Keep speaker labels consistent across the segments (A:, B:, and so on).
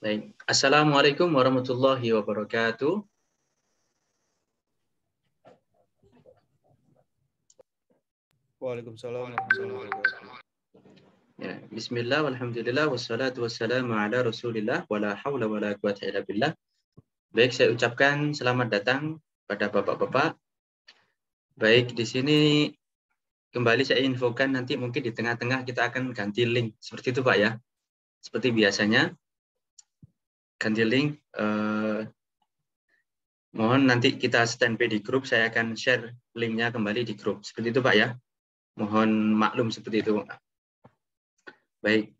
A: Baik. Assalamualaikum warahmatullahi wabarakatuh.
B: Waalaikumsalam warahmatullahi wabarakatuh.
A: Ya, bismillah, walhamdulillah, wassalatu wassalamu ala rasulillah, wala hawla wala quwata illa billah. Baik, saya ucapkan selamat datang pada bapak-bapak. Baik, di sini kembali saya infokan nanti mungkin di tengah-tengah kita akan ganti link. Seperti itu Pak ya. Seperti biasanya, ganti link. Mohon nanti kita standby di grup, saya akan share linknya kembali di grup. Seperti itu Pak ya. Mohon maklum seperti itu. Baik.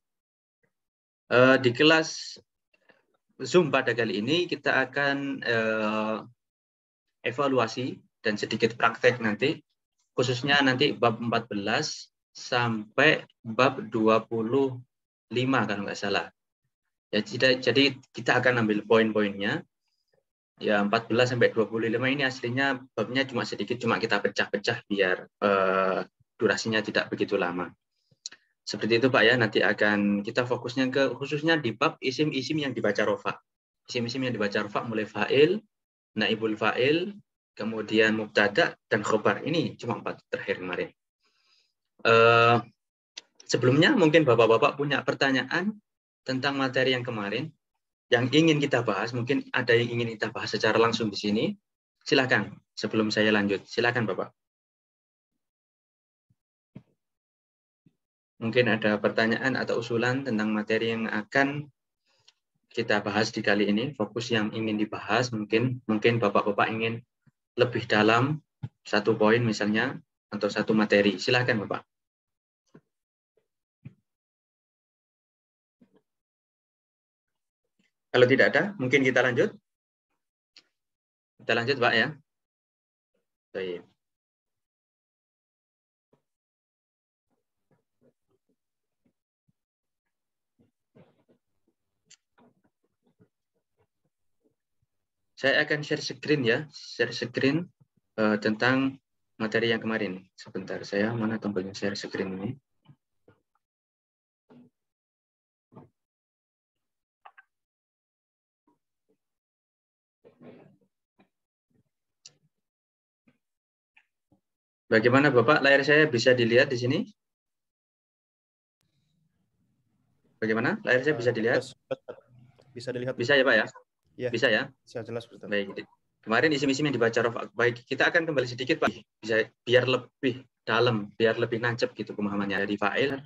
A: Di kelas Zoom pada kali ini kita akan evaluasi dan sedikit praktek nanti, khususnya nanti bab 14 sampai bab 25 kalau nggak salah. Ya, jadi kita akan ambil poin-poinnya. Ya 14 sampai 25 ini aslinya babnya cuma sedikit, cuma kita pecah-pecah biar durasinya tidak begitu lama. Seperti itu Pak ya, nanti akan kita fokusnya ke khususnya di bab isim-isim yang dibaca rofa. Isim-isim yang dibaca rofa mulai fa'il, naibul fa'il, kemudian mubtada dan khobar. Ini cuma 4 terakhir kemarin. Sebelumnya mungkin bapak-bapak punya pertanyaan tentang materi yang kemarin yang ingin kita bahas. Mungkin ada yang ingin kita bahas secara langsung di sini. Silakan sebelum saya lanjut. Silakan Bapak. Mungkin ada pertanyaan atau usulan tentang materi yang akan kita bahas di kali ini. Fokus yang ingin dibahas mungkin bapak-bapak ingin lebih dalam satu poin misalnya atau satu materi. Silakan Bapak. Kalau tidak ada, mungkin kita lanjut. Kita lanjut Pak ya. Baik. Saya akan share screen ya, share screen tentang materi yang kemarin. Sebentar, saya mana tombolnya share screen ini. Bagaimana Bapak, layar saya bisa dilihat di sini? Bagaimana? Layar saya bisa dilihat?
B: Bisa dilihat.
A: Bisa ya Pak ya?
B: Ya.
A: Bisa ya?
B: Bisa jelas Ustaz.
A: Baik. Kemarin isim-isim yang dibaca rofa. Baik, kita akan kembali sedikit Pak. Bisa biar lebih dalam, biar lebih nancep gitu pemahamannya dari fa'il.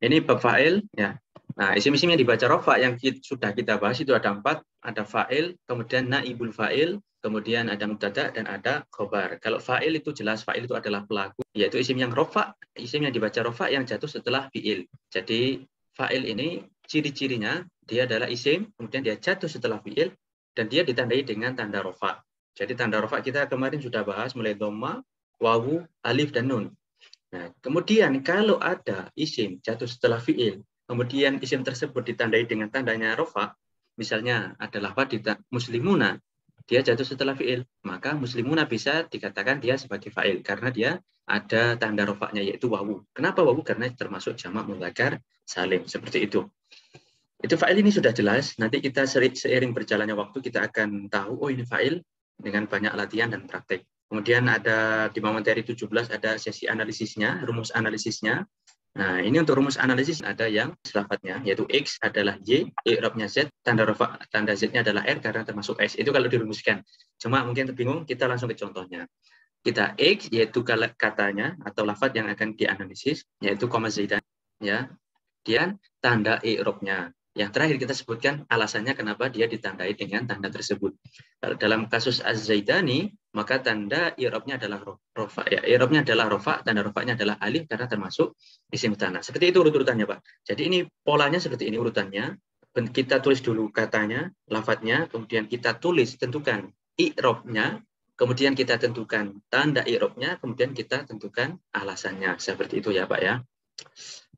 A: Ini bab fa'il ya. Nah, isim-isim yang dibaca rofa yang sudah kita bahas itu ada 4, ada fa'il, kemudian naibul fa'il, kemudian ada mubtada dan ada khobar. Kalau fa'il itu jelas fa'il itu adalah pelaku, yaitu isim yang rofa, isim yang dibaca rofa yang jatuh setelah fi'il. Jadi fa'il ini ciri-cirinya dia adalah isim, kemudian dia jatuh setelah fi'il dan dia ditandai dengan tanda rofa. Jadi tanda rofa kita kemarin sudah bahas mulai dhamma, wawu, alif dan nun. Nah, kemudian kalau ada isim jatuh setelah fi'il, kemudian isim tersebut ditandai dengan tandanya rofa, misalnya adalah lafaz muslimuna, dia jatuh setelah fi'il, maka muslimuna bisa dikatakan dia sebagai fa'il karena dia ada tanda rofaknya yaitu wawu. Kenapa wawu? Karena termasuk jamak mudzakkar salim, seperti itu. Itu fa'il ini sudah jelas, nanti kita seiring berjalannya waktu kita akan tahu, oh ini fa'il dengan banyak latihan dan praktek. Kemudian ada di materi 17 ada sesi analisisnya, rumus analisisnya. Nah, ini untuk rumus analisis ada yang lafadznya, yaitu X adalah Y, i'rabnya Z, tanda Z-nya adalah R karena termasuk S. Itu kalau dirumuskan. Cuma mungkin terbingung, kita langsung ke contohnya. Kita X, yaitu katanya atau lafadz yang akan dianalisis, yaitu koma zaidan. Ya. Kemudian tanda i'rabnya. Yang terakhir kita sebutkan alasannya kenapa dia ditandai dengan tanda tersebut. Dalam kasus Az-Zaidani, maka tanda i'rabnya adalah rofa. Ya, i'rabnya adalah rofa, tanda rofanya adalah alif karena termasuk isim tanah. Seperti itu urut-urutannya, Pak. Jadi ini polanya seperti ini urutannya. Kita tulis dulu katanya, lafadznya, kemudian kita tulis tentukan i'rabnya, kemudian kita tentukan tanda i'rabnya, kemudian kita tentukan alasannya. Seperti itu ya, Pak ya.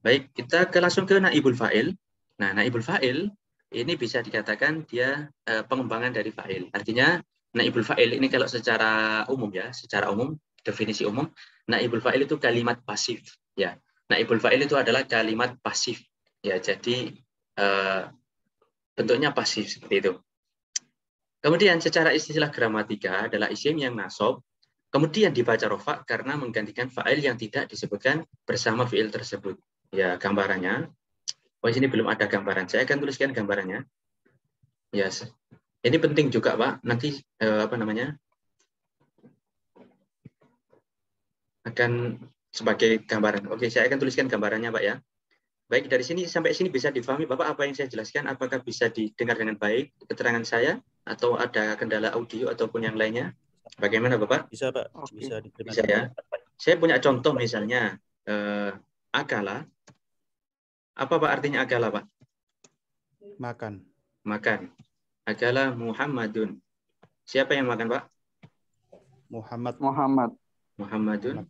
A: Baik, kita langsung ke naibul fa'il. Nah, naibul fa'il ini bisa dikatakan dia pengembangan dari fa'il. Artinya, naibul fa'il ini kalau secara umum ya, secara umum, definisi umum, naibul fa'il itu kalimat pasif. Ya, naibul fa'il itu adalah kalimat pasif. Ya, jadi bentuknya pasif seperti itu. Kemudian secara istilah gramatika adalah isim yang nasab, kemudian dibaca rofa karena menggantikan fa'il yang tidak disebutkan bersama fi'il tersebut. Ya, gambarannya. Oh, sini belum ada gambaran. Saya akan tuliskan gambarannya. Yes. Ini penting juga, Pak. Nanti akan sebagai gambaran. Oke, saya akan tuliskan gambarannya, Pak ya. Baik, dari sini sampai sini bisa difahami Bapak apa yang saya jelaskan? Apakah bisa didengar dengan baik keterangan saya atau ada kendala audio ataupun yang lainnya? Bagaimana Bapak?
B: Bisa, Pak.
C: Oke.
B: Bisa diterima.
A: Bisa ya. Saya punya contoh misalnya akala. Apa Pak artinya akala, Pak?
B: Makan.
A: Makan. Akala Muhammadun. Siapa yang makan, Pak?
C: Muhammad.
A: Muhammadun.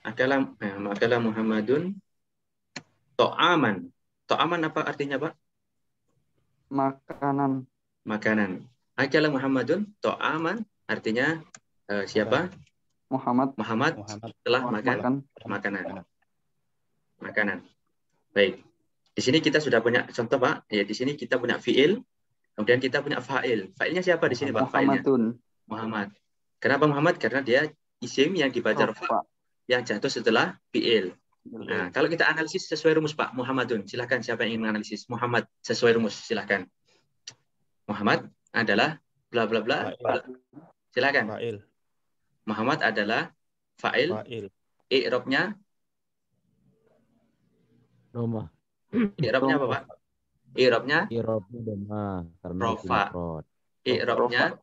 A: Akala Muhammadun. To'aman. To'aman apa artinya, Pak?
C: Makanan.
A: Makanan. Akala Muhammadun. To'aman artinya siapa?
C: Muhammad
A: telah makan makanan. Makanan. Baik. Di sini kita sudah punya contoh, Pak. Ya, di sini kita punya fiil, kemudian kita punya fa'il. Fa'ilnya siapa di sini, Pak? Fa'ilnya Muhammad. Kenapa Muhammad? Karena dia isim yang dibaca rafa, yang jatuh setelah fiil. Nah, kalau kita analisis sesuai rumus, Pak, Muhammadun. Silahkan siapa yang ingin menganalisis Muhammad sesuai rumus, silahkan. Muhammad adalah bla bla bla. Silahkan.
B: Fa'il.
A: Muhammad adalah fa'il. I'rabnya
D: Doma.
A: I'rabnya apa, Pak? I'rabnya
D: Doma karena
A: rofa. I'rabnya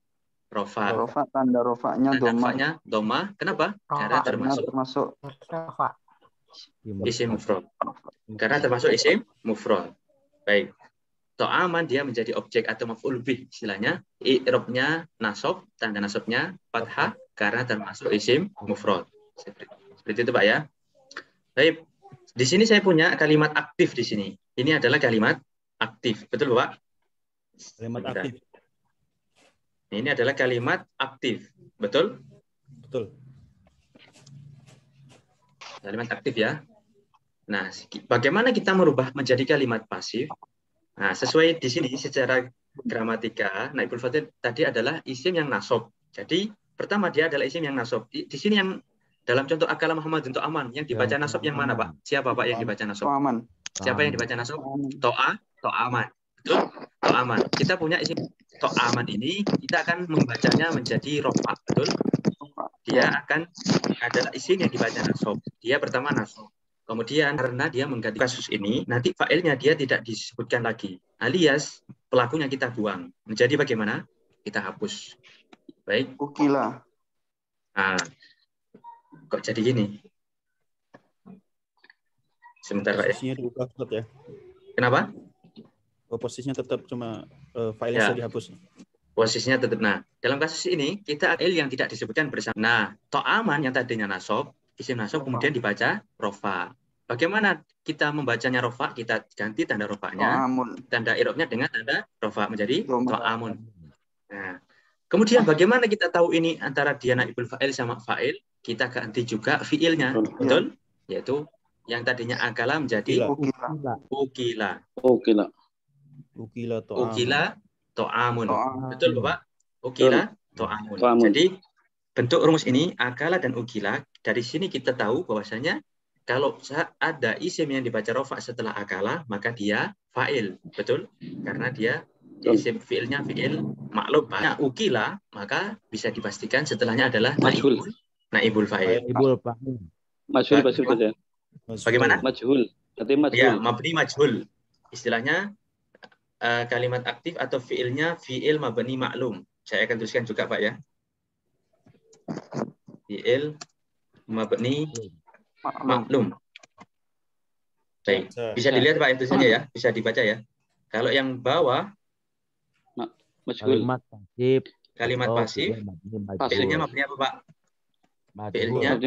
A: rofa.
C: Rofa, tanda rofanya
A: doma. Kenapa? Karena termasuk
C: rofa.
A: Isim mufrad. Karena termasuk isim mufrad. Baik. To'aman dia menjadi objek atau maf'ul bih istilahnya. I'rabnya nasab, tanda nasabnya fathah karena termasuk isim mufrad. Seperti itu, Pak ya. Baik. Di sini saya punya kalimat aktif di sini. Ini adalah kalimat aktif. Betul, Pak?
B: Kalimat aktif.
A: Ini adalah kalimat aktif. Betul?
B: Betul.
A: Kalimat aktif ya. Nah, bagaimana kita merubah menjadi kalimat pasif? Nah, sesuai di sini secara gramatika, naibul fa'il tadi adalah isim yang nasab. Jadi, pertama dia adalah isim yang nasab. Di sini yang dalam contoh akala Muhammad untuk aman, yang dibaca nasab yang mana, Pak? Siapa, Pak, yang dibaca nasab?
C: To'aman.
A: Siapa yang dibaca nasab? To'aman. Betul? To'aman. Kita punya isim To'aman ini, kita akan membacanya menjadi rofa. Betul? Dia akan adalah isim yang dibaca nasab. Dia pertama nasab. Kemudian karena dia mengganti kasus ini, nanti fa'ilnya dia tidak disebutkan lagi. Alias pelakunya kita buang. Menjadi bagaimana? Kita hapus. Baik.
C: Ukila.
A: Nah, kok jadi gini? Sebentar, Pak ya.
B: Posisinya diubah tetap ya.
A: Kenapa?
B: Posisinya tetap cuma filenya sudah dihapus.
A: Posisinya tetap. Nah, dalam kasus ini kita fa'il yang tidak disebutkan bersama. Nah, to'aman yang tadinya nasab, isim nasab kemudian dibaca rofa. Bagaimana kita membacanya rofa? Kita ganti tanda rofanya, tanda i'rabnya dengan tanda rofa menjadi to'amun. Nah, kemudian bagaimana kita tahu ini antara dia naibul fa'il sama fa'il? Kita ganti juga fi'ilnya, betul? Yaitu yang tadinya akala menjadi ukila. Ukila to'amun. Betul, Bapak? Ukila to'amun. Jadi bentuk rumus ini, akala dan ukila, dari sini kita tahu bahwasanya kalau ada isim yang dibaca rofa setelah akala, maka dia fa'il. Betul? Karena dia isim fi'ilnya fi'il maklum. Nah, ukila, maka bisa dipastikan setelahnya adalah naibul fa'il.
E: Majhul saja.
A: Bagaimana?
E: Majhul.
A: Ya, mabni majhul. Istilahnya kalimat aktif atau fi'ilnya fi'il mabni maklum. Saya akan tuliskan juga, Pak ya. Fi'il mabni maklum. Baik. Bisa dilihat, Pak, itu saja ya. Bisa dibaca ya. Kalau yang bawah
D: kalimat pasif.
A: Kalimat pasif. Fi'ilnya mabni apa, Pak? Fi'ilnya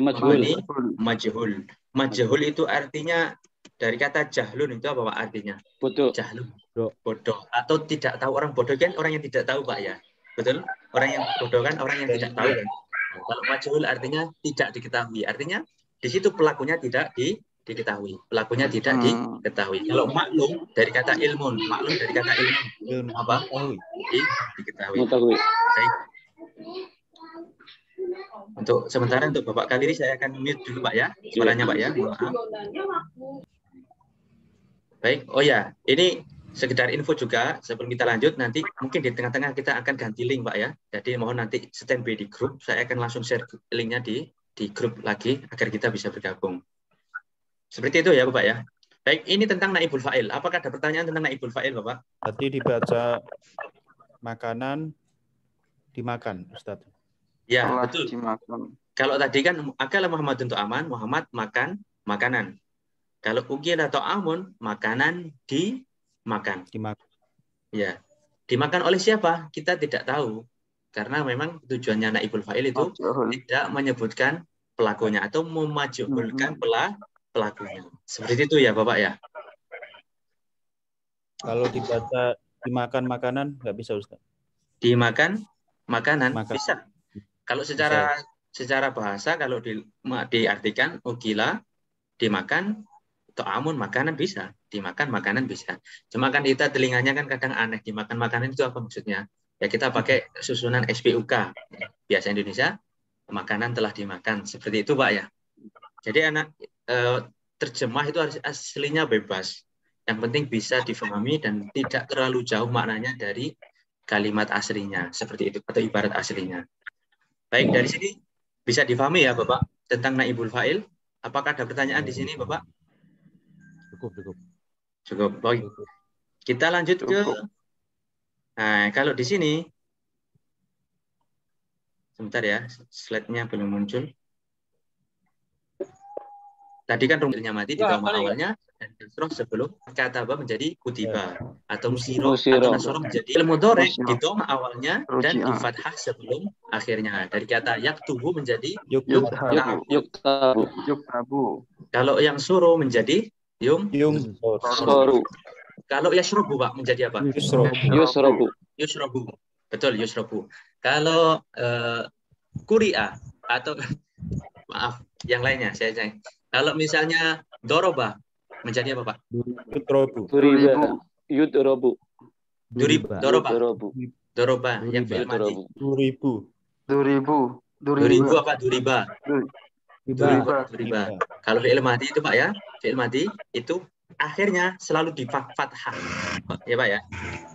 A: majhul. Majhul itu artinya dari kata jahlun itu apa, Pak, artinya?
E: Bodoh.
A: Jahlun. Bodoh. Atau tidak tahu. Orang bodoh kan orang yang tidak tahu, Pak ya. Betul? Orang yang bodoh kan orang yang tidak tahu kan. Kalau majhul artinya tidak diketahui. Artinya di situ pelakunya tidak diketahui. Pelakunya tidak diketahui. Kalau maklum dari kata ilmun, maklum dari kata ilmun apa? Diketahui.
E: Mengetahui.
A: Baik. Untuk sementara untuk Bapak Kaliri saya akan mute dulu Pak ya. Suaranya Pak ya. Mohon maaf. Baik. Oh ya, ini sekedar info juga sebelum kita lanjut, nanti mungkin di tengah-tengah kita akan ganti link Pak ya. Jadi mohon nanti standby di grup, saya akan langsung share linknya di grup lagi agar kita bisa bergabung. Seperti itu ya Bapak ya. Baik, ini tentang naibul fa'il. Apakah ada pertanyaan tentang naibul fa'il Bapak?
B: Tadi dibaca makanan dimakan, Ustaz.
A: Ya,
C: Telah
A: betul.
C: dimakan.
A: Kalau tadi kan akala Muhammad untuk aman, Muhammad makan makanan. Kalau ukil atau amun, makanan dimakan.
B: Dimakan.
A: Ya, dimakan oleh siapa? Kita tidak tahu. Karena memang tujuannya naibul fa'il itu tidak menyebutkan pelakunya atau memajhulkan pelakunya. Seperti itu ya Bapak ya.
B: Kalau dibaca dimakan makanan nggak bisa Ustaz.
A: Dimakan makanan
B: Makan.
A: bisa. Kalau secara bahasa kalau diartikan ukila dimakan atau amun makanan bisa, dimakan makanan bisa. Cuma kan kita telinganya kan kadang aneh, dimakan makanan itu apa maksudnya? Ya kita pakai susunan SPUK. Biasa Indonesia makanan telah dimakan. Seperti itu Pak ya. Jadi terjemah itu aslinya bebas. Yang penting bisa difahami dan tidak terlalu jauh maknanya dari kalimat aslinya. Seperti itu atau ibarat aslinya. Baik, dari sini bisa difahami ya Bapak tentang naibul fa'il. Apakah ada pertanyaan di sini Bapak? Cukup. Baik. Kita lanjut ke kalau di sini sebentar ya, slide-nya belum muncul. Tadi kan rumusnya mati di doma awalnya dan kasroh sebelum kata ba menjadi kutiba atau musiro atau nasoro menjadi ilmudhari di doma awalnya dan di fathah sebelum akhirnya. Dari kata yaktubu menjadi
E: Yuktabu.
A: Kalau yang suruh menjadi
E: Soru.
A: Kalau yashrobu Pak menjadi apa? Yusrobu. Betul, yusrobu. Kalau kuri'a atau maaf, yang lainnya saya cek. Kalau misalnya doroba menjadi apa Pak?
E: Yudrobu.
A: Doroba yang fi'il mati.
C: Duribu.
A: Apa? Duriba. Kalau fi'il mati itu Pak ya, fi'il mati itu akhirnya selalu di fathah. Ya Pak ya.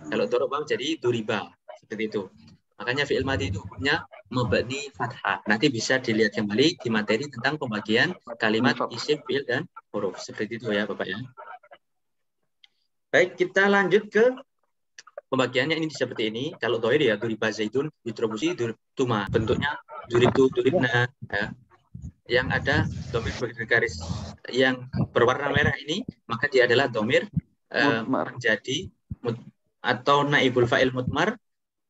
A: Kalau doroba menjadi duriba. Seperti itu. Makanya fi'il mati itu hukumnya mabni fathah. Nanti bisa dilihat kembali di materi tentang pembagian kalimat isim, fi'il, dan huruf. Seperti itu ya Bapak ya. Baik, kita lanjut ke pembagiannya ini seperti ini. Kalau doir ya duriba zaidun, distribusi tuma. Bentuknya duribtu, duribna. Ya. Yang ada domir bergaris yang berwarna merah ini, maka dia adalah domir menjadi atau naibul fa'il mutmar,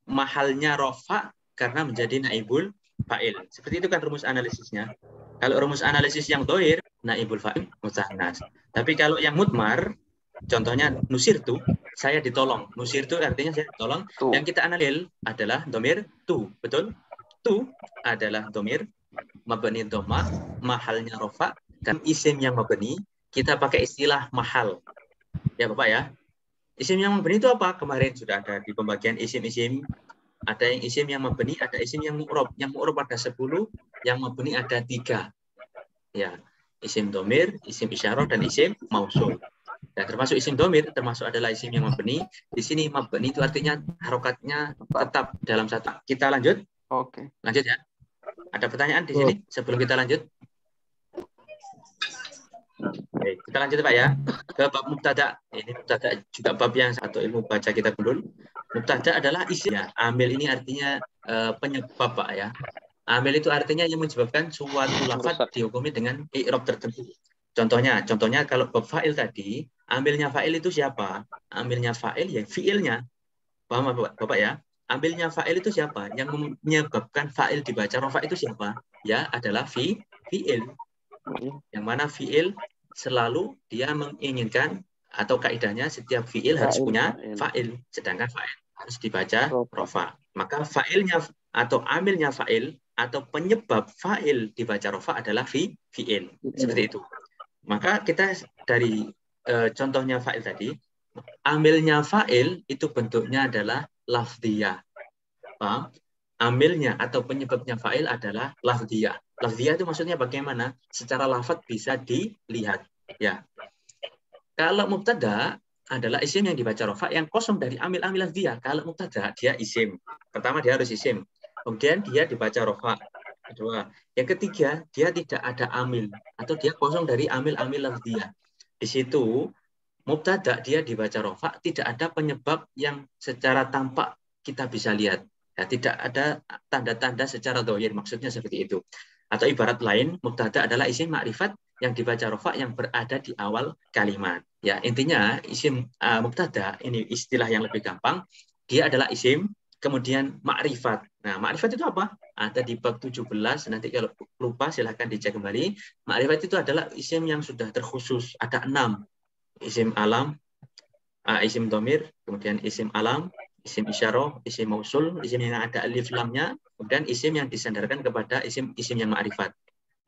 A: mahalnya rofa karena menjadi naibul fa'il. Seperti itu kan rumus analisisnya. Kalau rumus analisis yang doir, naibul fa'il mutsannas. Tapi kalau yang mutmar, contohnya nusirtu, saya ditolong. Nusirtu artinya saya ditolong. Yang kita analisis adalah domir tu, betul? Tu adalah domir mabni dhamma, mahalnya rofa. Kan isim yang mabni, kita pakai istilah mahal. Ya Bapak ya. Isim yang mabni itu apa? Kemarin sudah ada di pembagian isim-isim. Ada yang isim yang mabni, ada isim yang mu'rob. Yang mu'rob ada 10, yang mabni ada 3. Ya, isim domir, isim isyarah, dan isim mausul. Dan termasuk isim domir, termasuk adalah isim yang mabni. Di sini mabni itu artinya harokatnya tetap dalam satu. Kita lanjut.
C: Oke.
A: Lanjut ya. Ada pertanyaan di sini sebelum kita lanjut? Oke, kita lanjut Pak ya ke bab mubtada. Ini mubtada juga bab yang satu ilmu baca kita dulu. Mubtada adalah isim ya. Amil ini artinya penyebab Pak ya. Amil itu artinya yang menyebabkan suatu lafaz dihukumi dengan i'rab tertentu. Contohnya kalau bab fa'il tadi, amilnya fa'il itu siapa? Amilnya fa'il ya fi'ilnya. Paham Bapak ya? Ambilnya fa'il itu siapa? Yang menyebabkan fa'il dibaca rofa itu siapa? Ya adalah fi'il. Yang mana fi'il selalu dia menginginkan atau kaidahnya setiap fi'il harus punya fa'il. Sedangkan fa'il harus dibaca rofa. Maka fa'ilnya atau amilnya fa'il atau penyebab fa'il dibaca rofa adalah fi'il. Seperti itu. Maka kita dari contohnya fa'il tadi, amilnya fa'il itu bentuknya adalah lafdiyah. Paham? Amilnya atau penyebabnya fa'il adalah lafdiyah. Lafdiyah itu maksudnya bagaimana? Secara lafaz bisa dilihat. Ya. Kalau mubtada adalah isim yang dibaca rofa yang kosong dari amil-amil lafdiyah. Kalau mubtada dia isim. Pertama dia harus isim. Kemudian dia dibaca rofa. Kedua. Yang ketiga, dia tidak ada amil atau dia kosong dari amil-amil lafdiyah. Di situ mubtada dia dibaca rofa, tidak ada penyebab yang secara tampak kita bisa lihat. Ya, tidak ada tanda-tanda secara dohir, maksudnya seperti itu. Atau ibarat lain, mubtada adalah isim ma'rifat yang dibaca rofa yang berada di awal kalimat. Ya, intinya isim mubtada ini istilah yang lebih gampang. Dia adalah isim, kemudian ma'rifat. Nah, ma'rifat itu apa? Ada di bab 17, nanti kalau lupa silahkan dicek kembali. Ma'rifat itu adalah isim yang sudah terkhusus, ada 6. Isim alam, isim domir, kemudian isim alam, isim isyarah, isim mausul, isim yang ada alif lamnya, kemudian isim yang disandarkan kepada isim yang ma'rifat.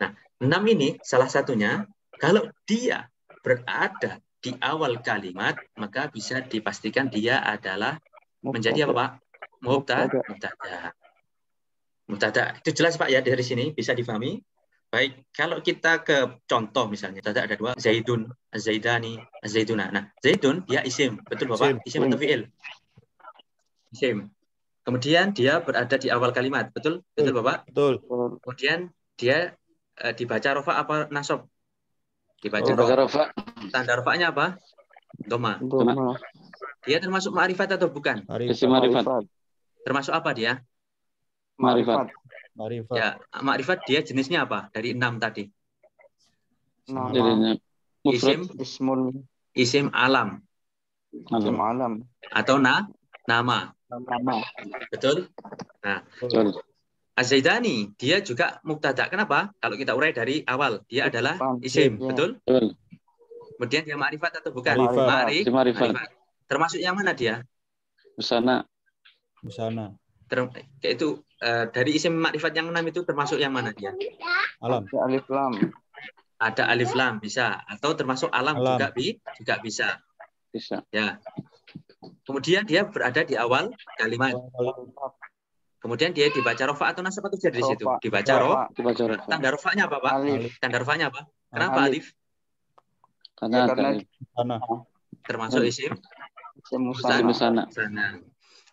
A: Nah, 6 ini salah satunya, kalau dia berada di awal kalimat, maka bisa dipastikan dia adalah menjadi apa, Pak? Mubtada. Itu jelas, Pak, ya, dari sini bisa difahami. Baik, kalau kita ke contoh misalnya, ada 2, Zaidun, Zaidani, Zaiduna. Nah, Zaidun dia isim, betul Bapak? Isim atau fi'il? Isim. Kemudian dia berada di awal kalimat, betul? Betul Bapak?
B: Betul.
A: Kemudian dia dibaca rofa apa nasab? Dibaca
E: rofa.
A: Tanda rofanya apa? Doma. Dia termasuk ma'rifat atau bukan?
E: Ma'rifat.
A: Termasuk apa dia?
E: Ma'rifat.
A: Ya, ma'rifat dia jenisnya apa? Dari 6 tadi.
C: Nama.
A: Isim alam.
C: Isim alam.
A: Atau nama. Betul? Nah, Az-Zaidani dia juga mubtada. Kenapa? Kalau kita urai dari awal, dia adalah isim, betul? Kemudian dia ma'rifat atau bukan? Ma'rifat. Termasuk yang mana dia?
E: Busana.
A: Itu dari isim ma'rifat yang 6 itu termasuk yang mana dia?
B: Alam.
C: Ada alif lam.
A: Ada alif lam bisa, atau termasuk alam. juga bisa. Ya. Kemudian dia berada di awal kalimat. Kemudian dia dibaca rofa atau nasab atau jar di situ? Dibaca rofa. Tanda rofanya apa, Pak?
C: Alif.
A: Tanda rofanya apa? Kenapa alif?
E: Karena
A: Termasuk isim
E: musana.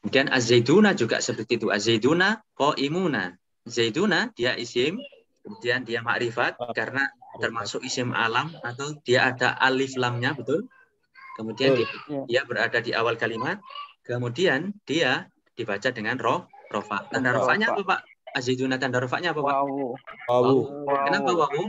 A: Kemudian az-zaiduna juga seperti itu. Az-zaiduna qaimuna. Zaiduna dia isim, kemudian dia ma'rifat karena termasuk isim alam atau dia ada alif lamnya, betul? Kemudian dia berada di awal kalimat. Kemudian dia dibaca dengan rofa. Tanda rofanya apa, Pak? Az-zaiduna tanda rofanya apa, Pak?
B: Wawu.
A: Kenapa wawu?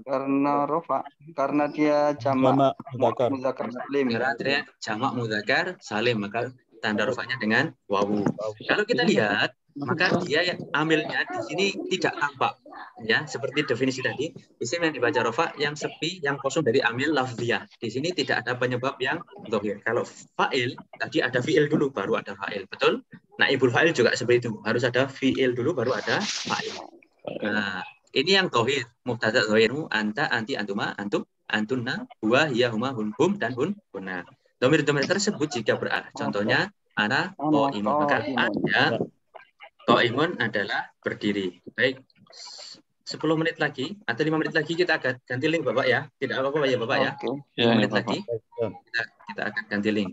C: Karena rofa. Karena dia jamak
B: Mudzakkar
C: salim.
A: Karena dia jamak mudzakkar salim, maka tanda rofanya dengan wawu. Kalau kita lihat, maka dia amilnya di sini tidak tampak, ya, seperti definisi tadi, isim yang dibaca rofa yang sepi, yang kosong dari amil lafziyah. Di sini tidak ada penyebab yang dhahir. Kalau fa'il tadi ada fi'il dulu baru ada fa'il, betul? Naibul fa'il juga seperti itu, harus ada fi'il dulu baru ada fa'il. Nah, ini yang dhahir, mubtada dhahirmu, anta, anti, antuma, antum, antunna, huwa, hiya, huma, hum, dan hunna. Dhamir-dhamir tersebut jika berada, contohnya ana qaimun, maka ada qaimun adalah berdiri. Baik, 10 menit lagi atau 5 menit lagi kita akan ganti link, Bapak, ya. Tidak apa-apa ya, Bapak, ya. 5 menit lagi kita akan ganti link.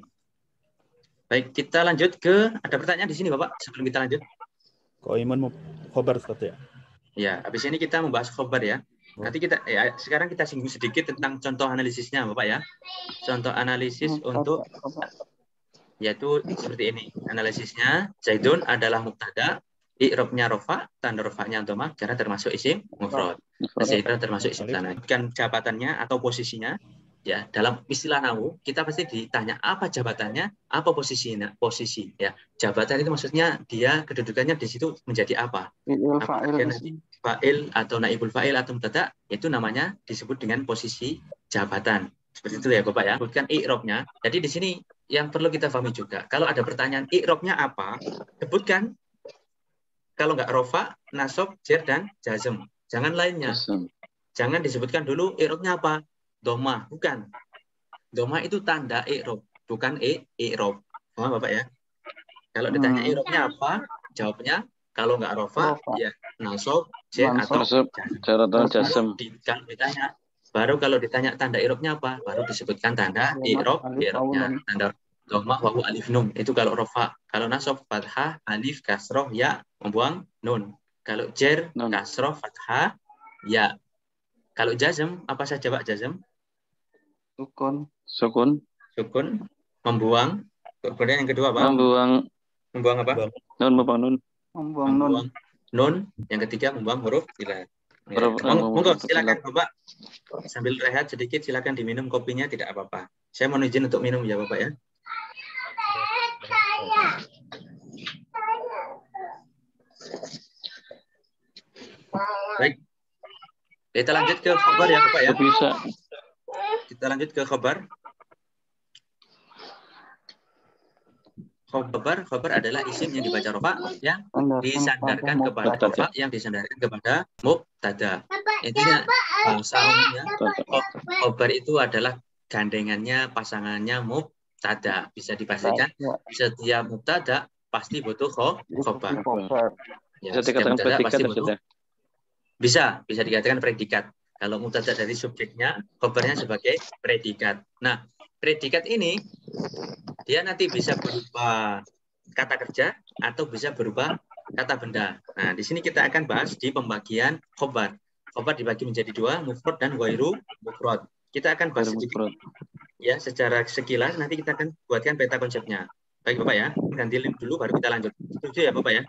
A: Baik, kita lanjut ke, ada pertanyaan di sini, Bapak, sebelum kita lanjut.
B: Qaimun khobar seperti ya.
A: Ya, habis ini kita membahas khobar, ya. Nanti kita sekarang kita singgung sedikit tentang contoh analisisnya, Bapak, ya. Contoh analisis untuk yaitu seperti ini. Analisisnya, Zaidun adalah mubtada, i'rabnya rofa, tanda rofanya dhamma karena termasuk isim mufrad. Zaidun termasuk isim sana. Bukan jabatannya atau posisinya. Ya, dalam istilah nahwu kita pasti ditanya apa jabatannya, apa posisinya, ya. Jabatan itu maksudnya dia kedudukannya di situ menjadi apa? Fa'il atau naibul fa'il atau mubtada, itu namanya disebut dengan posisi jabatan. Seperti itu ya, Bapak, ya. Bukan i'rabnya. Jadi di sini yang perlu kita pahami juga, kalau ada pertanyaan i'rabnya apa, sebutkan kalau nggak rofa, nasab, jer, dan jazm. Jangan lainnya. Jangan disebutkan dulu i'rabnya apa. Domah, bukan. Domah itu tanda i'rab, bukan i'rab. Paham Bapak ya? Kalau ditanya i'rabnya apa, jawabnya kalau nggak rofa, ya nasab, jer, atau jazm. Kalau ditanya, baru kalau ditanya tanda i'rabnya apa, baru disebutkan tanda i'rabnya. Tanda domah, wawu, alif, nun. Itu kalau rofa. Kalau nasab, fathah, alif, kasroh, ya, membuang nun. Kalau jer, kasroh, fathah, ya. Kalau jazm, apa saja Pak jazm?
E: Sukun.
A: Membuang. Kemudian yang kedua Pak? Membuang apa?
C: Membuang
A: nun. Yang ketiga membuang huruf ilah. Monggo silakan Bapak. Sambil rehat sedikit silakan diminum kopinya, tidak apa-apa. Saya mohon izin untuk minum ya Bapak ya. Baik. Kita lanjut ke khabar ya Bapak ya.
E: Bisa.
A: Kita lanjut ke khabar. Khabar adalah isim yang dibaca rofa yang disandarkan kepada rofa yang disandarkan kepada mubtada. Intinya bahasa umumnya khabar itu adalah gandengannya, pasangannya mubtada. Bisa dipastikan setiap mubtada pasti butuh khabar. Ya, setiap mubtada pasti butuh. Bisa dikatakan predikat. Kalau mubtada dari subjeknya, khabarnya sebagai predikat. Nah, predikat ini dia nanti bisa berupa kata kerja atau bisa berupa kata benda. Nah, di sini kita akan bahas di pembagian khabar. Khabar dibagi menjadi dua, mufrad dan ghairu mufrad. Kita akan bahas sedikit ya secara sekilas, nanti kita akan buatkan peta konsepnya. Baik Bapak ya, ganti link dulu baru kita lanjut. Setuju ya Bapak ya?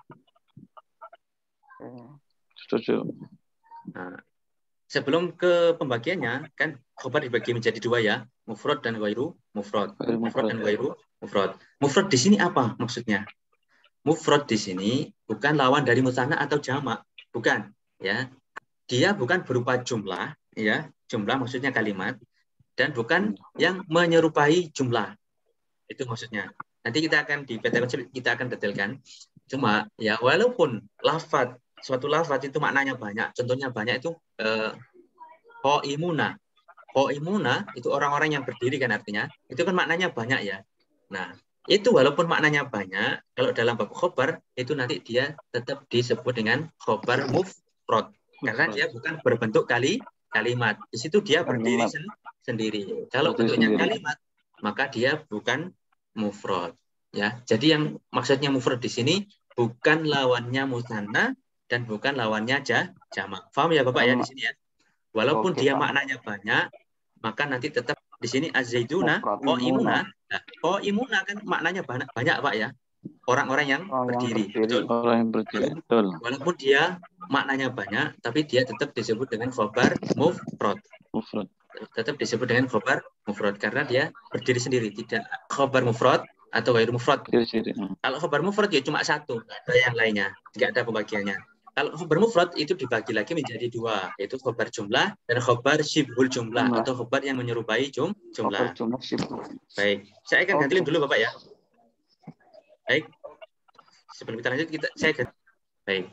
E: Setuju.
A: Nah, sebelum ke pembagiannya, kan khabar dibagi menjadi dua ya, mufrad dan ghairu mufrad. Mufrad dan ghairu mufrad. Mufrad di sini apa maksudnya? Mufrad di sini bukan lawan dari musanna atau jamak, bukan, ya. Dia bukan berupa jumlah, ya, jumlah maksudnya kalimat, dan bukan yang menyerupai jumlah. Itu maksudnya. Nanti kita akan di peta konsep kita akan detailkan. Cuma ya walaupun lafaz, suatu lafaz itu maknanya banyak, contohnya banyak itu qaimuna. Qaimuna itu orang-orang yang berdiri kan artinya. Itu kan maknanya banyak ya. Nah, itu walaupun maknanya banyak, kalau dalam bab khabar itu nanti dia tetap disebut dengan khabar mufrad karena dia bukan berbentuk kalimat. Di situ dia berdiri sendiri. Kalau bentuknya kalimat, maka dia bukan mufrad. Ya, jadi yang maksudnya mufrad di sini bukan lawannya musanna dan bukan lawannya jamak. Paham ya Bapak ya di sini ya? Walaupun dia maknanya banyak, maka nanti tetap di sini az-zaiduna, qaimuna. Nah, qaimuna kan maknanya banyak Pak ya. Orang-orang yang berdiri.
E: Orang yang berdiri. Betul.
A: Walaupun dia maknanya banyak, tapi dia tetap disebut dengan khabar mufrad. Tetap disebut dengan khabar mufrad karena dia berdiri sendiri, tidak khabar mufrad atau ghairu mufrad. Kalau khabar mufrad ya cuma satu, ada yang lainnya, tidak ada pembagiannya. Kalau khabar mufrad itu dibagi lagi menjadi dua, yaitu khabar jumlah dan khabar syibhul jumlah atau khabar yang menyerupai jumlah. Baik, saya akan ganti dulu Bapak ya. Baik, sebelum kita lanjut saya ganti. Baik.